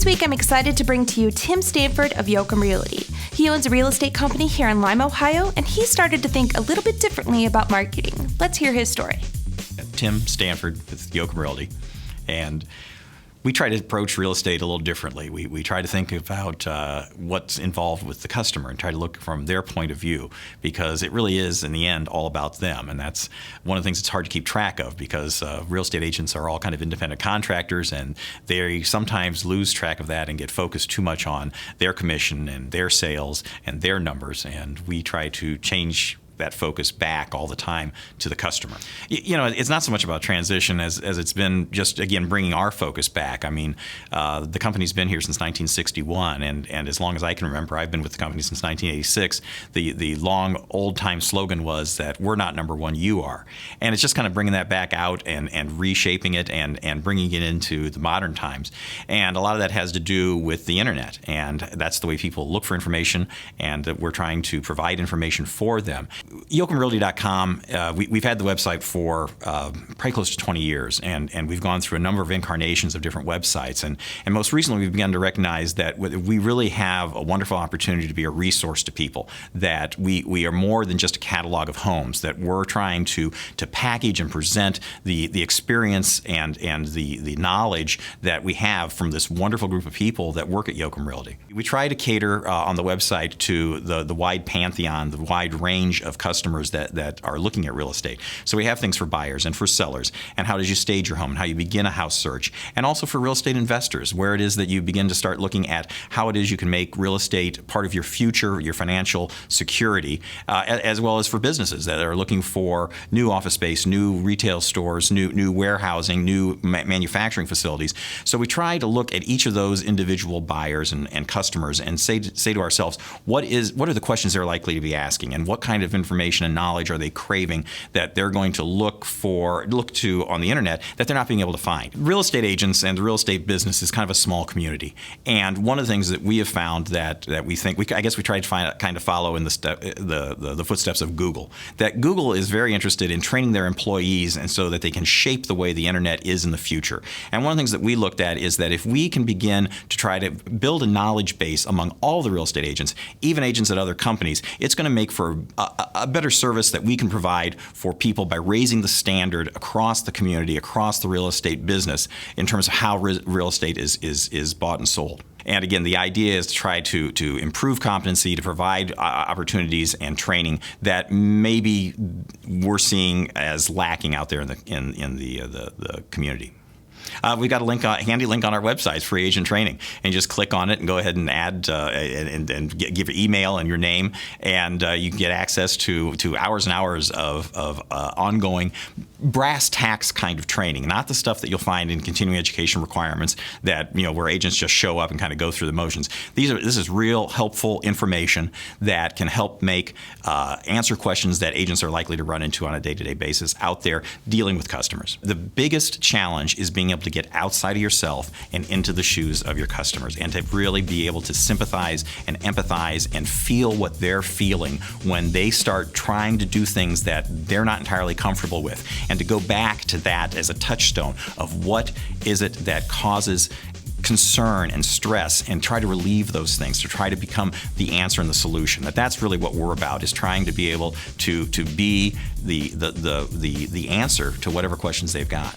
This week, I'm excited to bring to you Tim Stanford of Yocum Realty. He owns a real estate company here in Lima, Ohio, and he started to think a little bit differently about marketing. Let's hear his story. Tim Stanford with Yocum Realty, and we try to approach real estate a little differently. We try to think about what's involved with the customer and try to look from their point of view, because it really is, in the end, all about them. And that's one of the things that's hard to keep track of, because real estate agents are all kind of independent contractors, and they sometimes lose track of that and get focused too much on their commission and their sales and their numbers. And we try to change that focus back all the time to the customer. You know, it's not so much about transition as it's been just, again, bringing our focus back. I mean, the company's been here since 1961, and as long as I can remember, I've been with the company since 1986. The long, old-time slogan was that we're not number one, you are. And it's just kind of bringing that back out and reshaping it and bringing it into the modern times. And a lot of that has to do with the internet, and that's the way people look for information, and we're trying to provide information for them. YocumRealty.com, we've had the website for probably close to 20 years, and we've gone through a number of incarnations of different websites. And most recently, we've begun to recognize that we really have a wonderful opportunity to be a resource to people, that we are more than just a catalog of homes, that we're trying to package and present the experience and the knowledge that we have from this wonderful group of people that work at Yocum Realty. We try to cater on the website to the wide pantheon, the wide range of customers that are looking at real estate. So we have things for buyers and for sellers, and how did you stage your home and how you begin a house search, and also for real estate investors, where it is that you begin to start looking at how it is you can make real estate part of your future, your financial security, as well as for businesses that are looking for new office space, new retail stores, new warehousing, new manufacturing facilities. So we try to look at each of those individual buyers and customers and say to ourselves, what are the questions they're likely to be asking, and what kind of information and knowledge are they craving that they're going to look to on the internet that they're not being able to find. Real estate agents and the real estate business is kind of a small community, and one of the things that we have found that we think I guess we try to kind of follow in the footsteps of Google. That Google is very interested in training their employees, and so that they can shape the way the internet is in the future. And one of the things that we looked at is that if we can begin to try to build a knowledge base among all the real estate agents, even agents at other companies, it's going to make for a better service that we can provide for people by raising the standard across the community, across the real estate business, in terms of how real estate is bought and sold. And again, the idea is to try to improve competency, to provide opportunities and training that maybe we're seeing as lacking out there in the community. We've got a handy link on our website. It's free agent training, and you just click on it and go ahead and add and give your email and your name, and you can get access to hours and hours of ongoing brass tacks kind of training, not the stuff that you'll find in continuing education requirements that, where agents just show up and kind of go through the motions. This is real helpful information that can help answer questions that agents are likely to run into on a day-to-day basis out there dealing with customers. The biggest challenge is being able to get outside of yourself and into the shoes of your customers, and to really be able to sympathize and empathize and feel what they're feeling when they start trying to do things that they're not entirely comfortable with, and to go back to that as a touchstone of what is it that causes concern and stress, and try to relieve those things, to try to become the answer and the solution. That's really what we're about, is trying to be able to be the answer to whatever questions they've got.